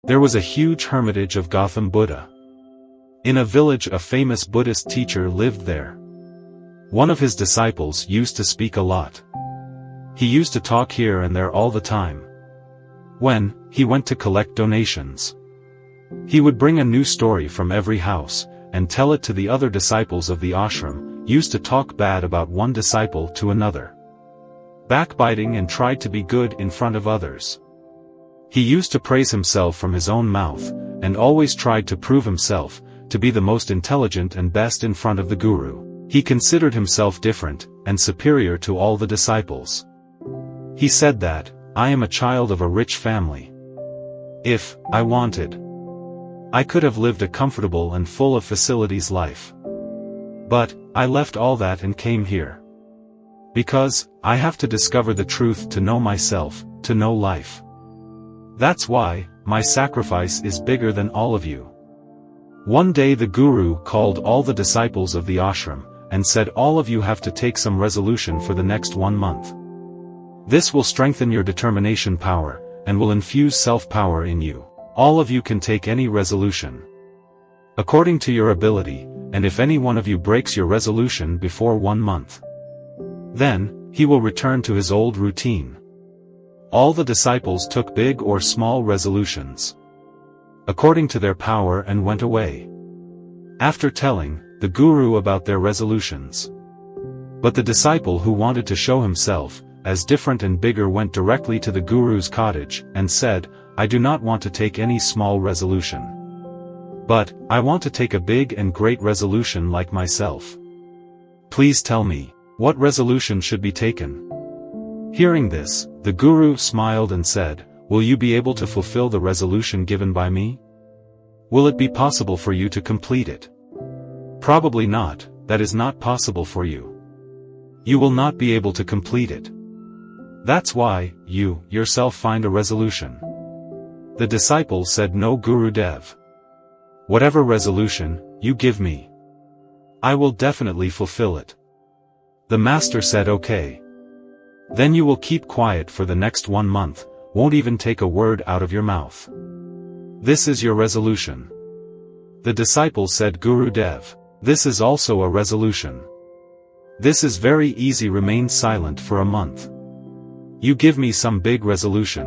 There was a huge hermitage of Gautam Buddha. In a village, a famous Buddhist teacher lived there. One of his disciples used to speak a lot. He used to talk here and there all the time. When he went to collect donations, he would bring a new story from every house, and tell it to the other disciples of the ashram, used to talk bad about one disciple to another, backbiting and tried to be good in front of others. He used to praise himself from his own mouth, and always tried to prove himself to be the most intelligent and best in front of the guru. He considered himself different and superior to all the disciples. He said that, "I am a child of a rich family. If I wanted, I could have lived a comfortable and full of facilities life. But I left all that and came here. Because I have to discover the truth, to know myself, to know life. That's why my sacrifice is bigger than all of you." One day the guru called all the disciples of the ashram, and said, "All of you have to take some resolution for the next 1 month. This will strengthen your determination power, and will infuse self-power in you. All of you can take any resolution, according to your ability, and if any one of you breaks your resolution before 1 month, then he will return to his old routine." All the disciples took big or small resolutions, according to their power, and went away, after telling the guru about their resolutions. But the disciple who wanted to show himself as different and bigger went directly to the guru's cottage, and said, "I do not want to take any small resolution. But I want to take a big and great resolution like myself. Please tell me, what resolution should be taken?" Hearing this, the guru smiled and said, "Will you be able to fulfill the resolution given by me? Will it be possible for you to complete it?" "Probably not, that is not possible for you. You will not be able to complete it. That's why you yourself find a resolution." The disciple said, "No, Gurudev. Whatever resolution you give me, I will definitely fulfill it." The master said, "Okay. Then you will keep quiet for the next 1 month, won't even take a word out of your mouth. This is your resolution." The disciple said, "Gurudev, this is also a resolution. This is very easy, remain silent for a month. You give me some big resolution,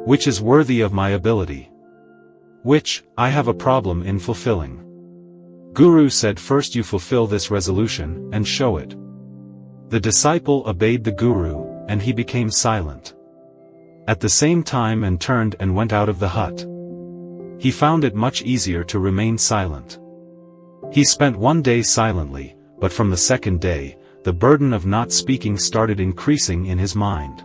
which is worthy of my ability, which I have a problem in fulfilling." Guru said, "First you fulfill this resolution, and show it." The disciple obeyed the guru, and he became silent at the same time, and turned and went out of the hut. He found it much easier to remain silent. He spent 1 day silently, but from the second day, the burden of not speaking started increasing in his mind.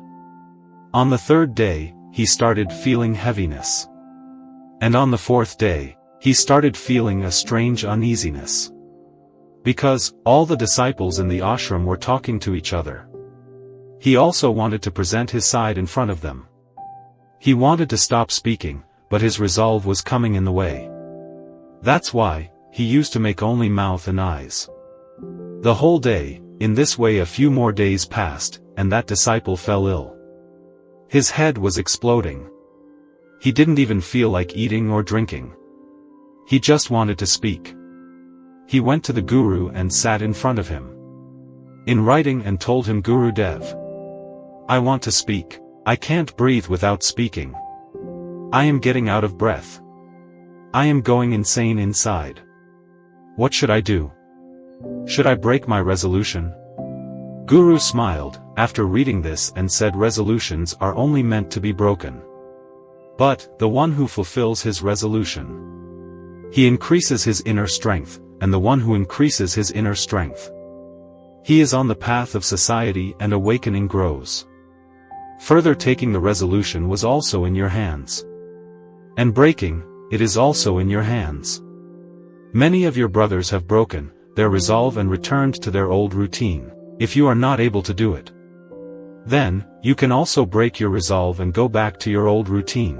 On the third day, he started feeling heaviness. And on the fourth day, he started feeling a strange uneasiness. Because all the disciples in the ashram were talking to each other. He also wanted to present his side in front of them. He wanted to stop speaking, but his resolve was coming in the way. That's why he used to make only mouth and eyes the whole day. In this way a few more days passed, and that disciple fell ill. His head was exploding. He didn't even feel like eating or drinking. He just wanted to speak. He went to the guru and sat in front of him, in writing, and told him, "Gurudev, I want to speak. I can't breathe without speaking. I am getting out of breath. I am going insane inside. What should I do? Should I break my resolution?" Guru smiled after reading this and said, "Resolutions are only meant to be broken. But the one who fulfills his resolution, he increases his inner strength, and the one who increases his inner strength, he is on the path of society, and awakening grows. Further, taking the resolution was also in your hands. And breaking it is also in your hands. Many of your brothers have broken their resolve and returned to their old routine. If you are not able to do it, then you can also break your resolve and go back to your old routine.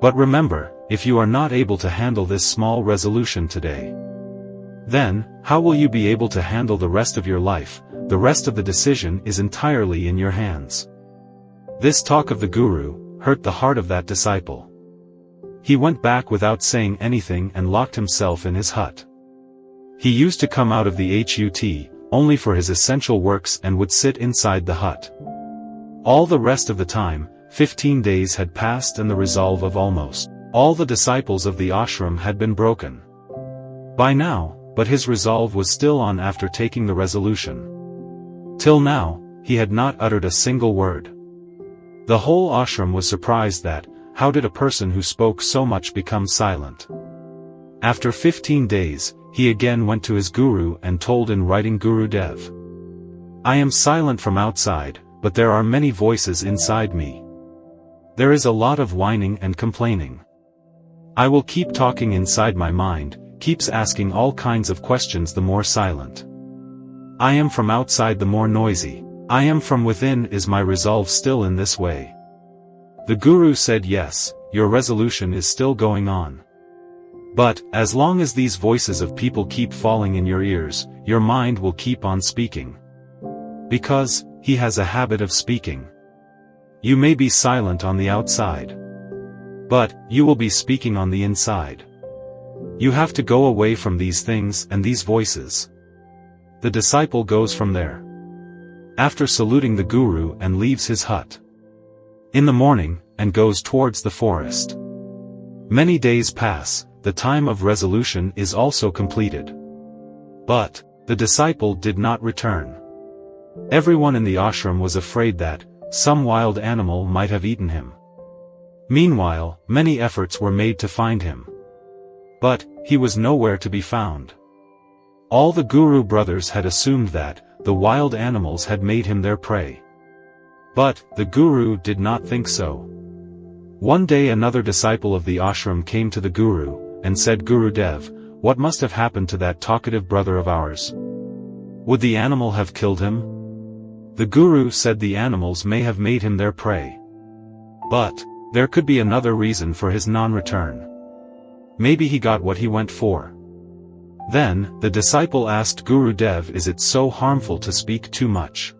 But remember, if you are not able to handle this small resolution today, then how will you be able to handle the rest of your life? The rest of the decision is entirely in your hands." This talk of the guru hurt the heart of that disciple. He went back without saying anything and locked himself in his hut. He used to come out of the hut, only for his essential works, and would sit inside the hut. All the rest of the time, 15 days had passed, and the resolve of almost all the disciples of the ashram had been broken. By now, but his resolve was still on after taking the resolution. Till now, he had not uttered a single word. The whole ashram was surprised that, how did a person who spoke so much become silent? After 15 days, he again went to his guru and told in writing, Guru Dev, I am silent from outside, but there are many voices inside me. There is a lot of whining and complaining. I will keep talking inside my mind, keeps asking all kinds of questions the more silent. I am from outside the more noisy. I am from within. Is my resolve still in this way? The guru said, yes, your resolution is still going on. But, as long as these voices of people keep falling in your ears, your mind will keep on speaking. Because, he has a habit of speaking. You may be silent on the outside. But, you will be speaking on the inside. You have to go away from these things and these voices. The disciple goes from there. After saluting the guru, and leaves his hut in the morning, and goes towards the forest. Many days pass, the time of resolution is also completed. But, the disciple did not return. Everyone in the ashram was afraid that, some wild animal might have eaten him. Meanwhile, many efforts were made to find him. But, he was nowhere to be found. All the guru brothers had assumed that, the wild animals had made him their prey. But, the guru did not think so. One day another disciple of the ashram came to the guru, and said, Guru Dev, what must have happened to that talkative brother of ours? Would the animal have killed him? The guru said the animals may have made him their prey. But, there could be another reason for his non-return. Maybe he got what he went for. Then, the disciple asked Guru Dev, is it so harmful to speak too much?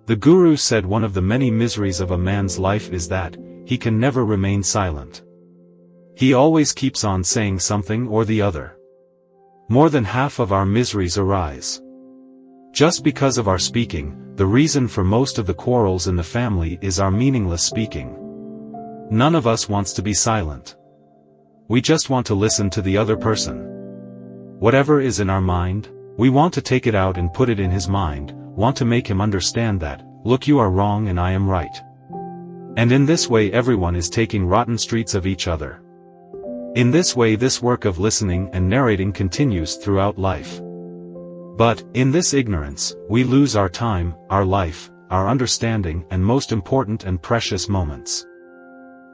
The guru said one of the many miseries of a man's life is that, he can never remain silent. He always keeps on saying something or the other. More than half of our miseries arise just because of our speaking. The reason for most of the quarrels in the family is our meaningless speaking. None of us wants to be silent. We just want to listen to the other person. Whatever is in our mind, we want to take it out and put it in his mind, want to make him understand that, look, you are wrong and I am right. And in this way everyone is taking rotten streets of each other. In this way this work of listening and narrating continues throughout life. But, in this ignorance, we lose our time, our life, our understanding, and most important and precious moments.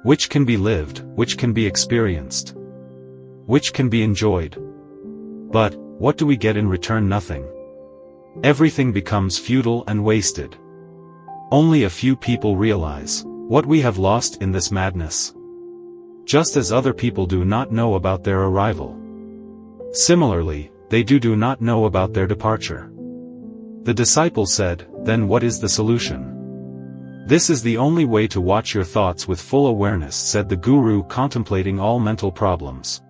Which can be lived, which can be experienced, which can be enjoyed. But, what do we get in return? Nothing. Everything becomes futile and wasted. Only a few people realize what we have lost in this madness. Just as other people do not know about their arrival, similarly, they do not know about their departure. The disciple said, then what is the solution? This is the only way to watch your thoughts with full awareness, said the guru, contemplating all mental problems.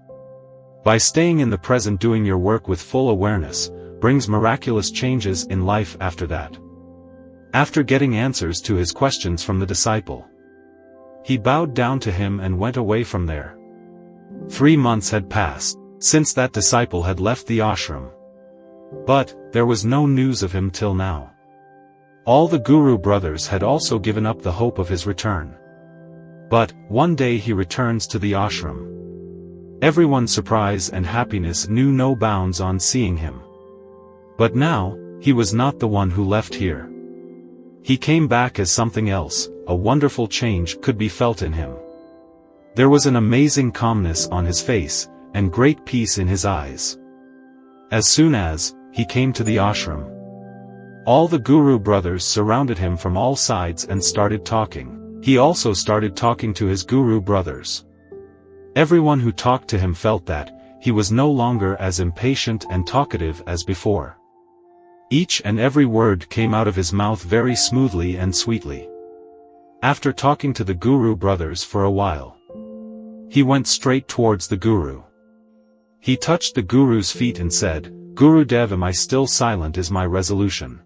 By staying in the present, doing your work with full awareness, brings miraculous changes in life after that. After getting answers to his questions from the disciple, he bowed down to him and went away from there. 3 months had passed since that disciple had left the ashram. But, there was no news of him till now. All the guru brothers had also given up the hope of his return. But, one day he returns to the ashram. Everyone's surprise and happiness knew no bounds on seeing him. But now, he was not the one who left here. He came back as something else. A wonderful change could be felt in him. There was an amazing calmness on his face, and great peace in his eyes. As soon as he came to the ashram, all the guru brothers surrounded him from all sides and started talking. He also started talking to his guru brothers. Everyone who talked to him felt that he was no longer as impatient and talkative as before. Each and every word came out of his mouth very smoothly and sweetly. After talking to the guru brothers for a while, He went straight towards the guru. He touched the guru's feet and said, "Gurudev, am I still silent is my resolution."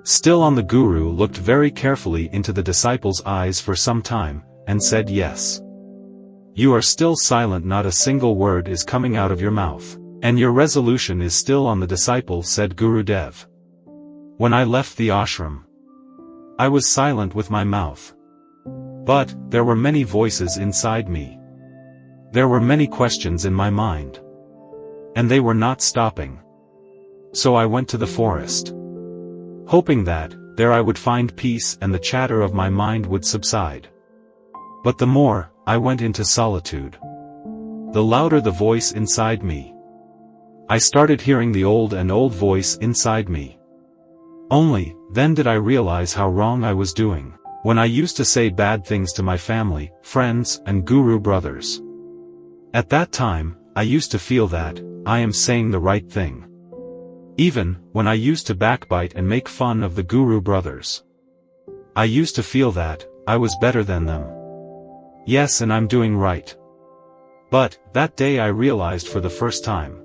Still on, the guru looked very carefully into the disciple's eyes for some time, and said, "Yes. You are still silent, not a single word is coming out of your mouth. And your resolution is still on." The disciple said, "Gurudev, when I left the ashram, I was silent with my mouth. But there were many voices inside me. There were many questions in my mind. And they were not stopping. So I went to the forest, hoping that there I would find peace and the chatter of my mind would subside. But the more I went into solitude, the louder the voice inside me. I started hearing the old voice inside me. Only then did I realize how wrong I was doing, when I used to say bad things to my family, friends, and guru brothers. At that time, I used to feel that I am saying the right thing. Even when I used to backbite and make fun of the guru brothers, I used to feel that I was better than them. Yes, and I'm doing right. But that day I realized for the first time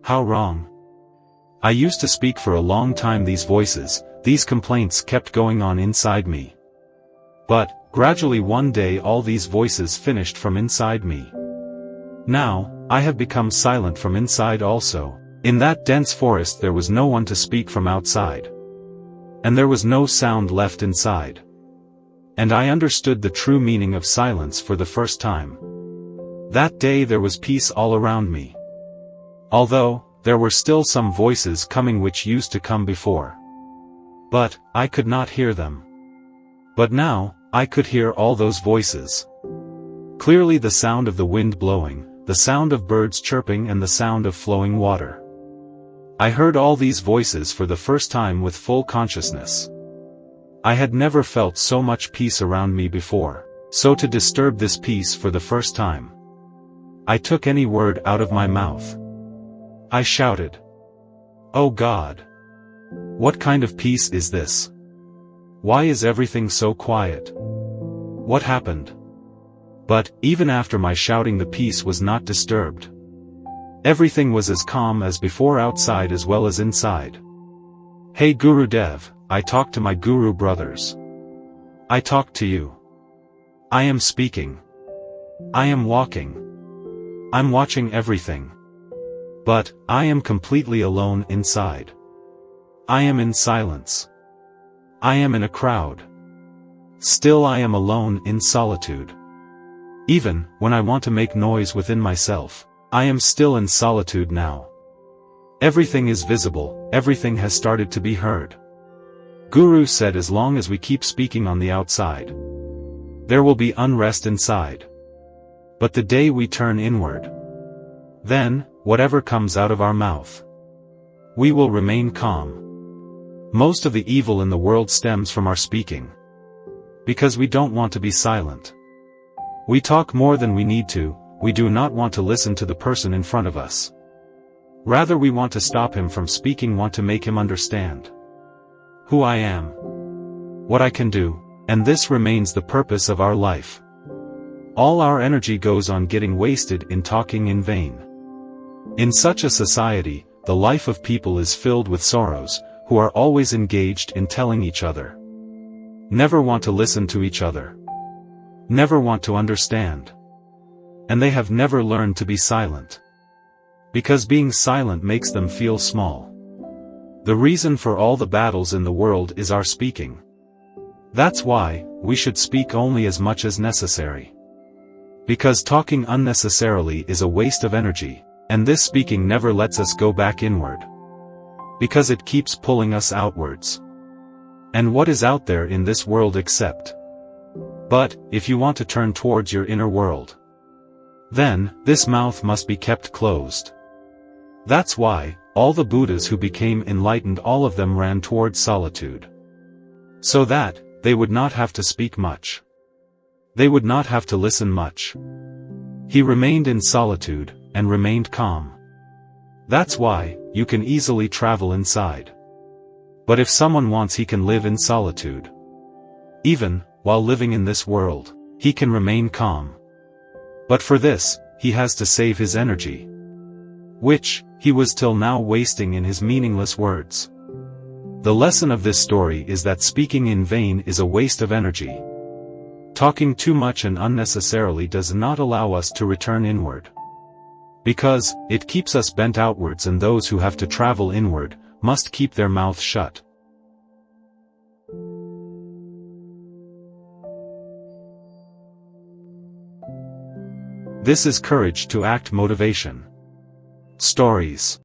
how wrong I used to speak. For a long time these voices, these complaints kept going on inside me. But gradually one day all these voices finished from inside me. Now, I have become silent from inside also. In that dense forest there was no one to speak from outside. And there was no sound left inside. And I understood the true meaning of silence for the first time. That day there was peace all around me. Although, there were still some voices coming which used to come before. But I could not hear them. But now, I could hear all those voices. Clearly the sound of the wind blowing, the sound of birds chirping, and the sound of flowing water. I heard all these voices for the first time with full consciousness. I had never felt so much peace around me before. So to disturb this peace for the first time, I took any word out of my mouth. I shouted, "Oh God! What kind of peace is this? Why is everything so quiet? What happened?" But even after my shouting the peace was not disturbed. Everything was as calm as before outside as well as inside. "Hey Gurudev," I talked to my guru brothers. "I talked to you. I am speaking. I am walking. I'm watching everything. But I am completely alone inside. I am in silence. I am in a crowd. Still I am alone in solitude. Even when I want to make noise within myself, I am still in solitude now. Everything is visible, everything has started to be heard." Guru said, as long as we keep speaking on the outside, there will be unrest inside. But the day we turn inward, then, whatever comes out of our mouth, we will remain calm. Most of the evil in the world stems from our speaking. Because we don't want to be silent. We talk more than we need to, we do not want to listen to the person in front of us. Rather we want to stop him from speaking, want to make him understand who I am, what I can do, and this remains the purpose of our life. All our energy goes on getting wasted in talking in vain. In such a society, the life of people is filled with sorrows, who are always engaged in telling each other. Never want to listen to each other. Never want to understand. And they have never learned to be silent. Because being silent makes them feel small. The reason for all the battles in the world is our speaking. That's why we should speak only as much as necessary. Because talking unnecessarily is a waste of energy, and this speaking never lets us go back inward. Because it keeps pulling us outwards. And what is out there in this world except? But, if you want to turn towards your inner world, then, this mouth must be kept closed. That's why, all the Buddhas who became enlightened, all of them ran towards solitude. So that, they would not have to speak much. They would not have to listen much. He remained in solitude, and remained calm. That's why, you can easily travel inside. But if someone wants, he can live in solitude. Even, while living in this world, he can remain calm. But for this, he has to save his energy, which he was till now wasting in his meaningless words. The lesson of this story is that speaking in vain is a waste of energy. Talking too much and unnecessarily does not allow us to return inward, because it keeps us bent outwards, and those who have to travel inward must keep their mouth shut. This is Courage to Act Motivation Stories.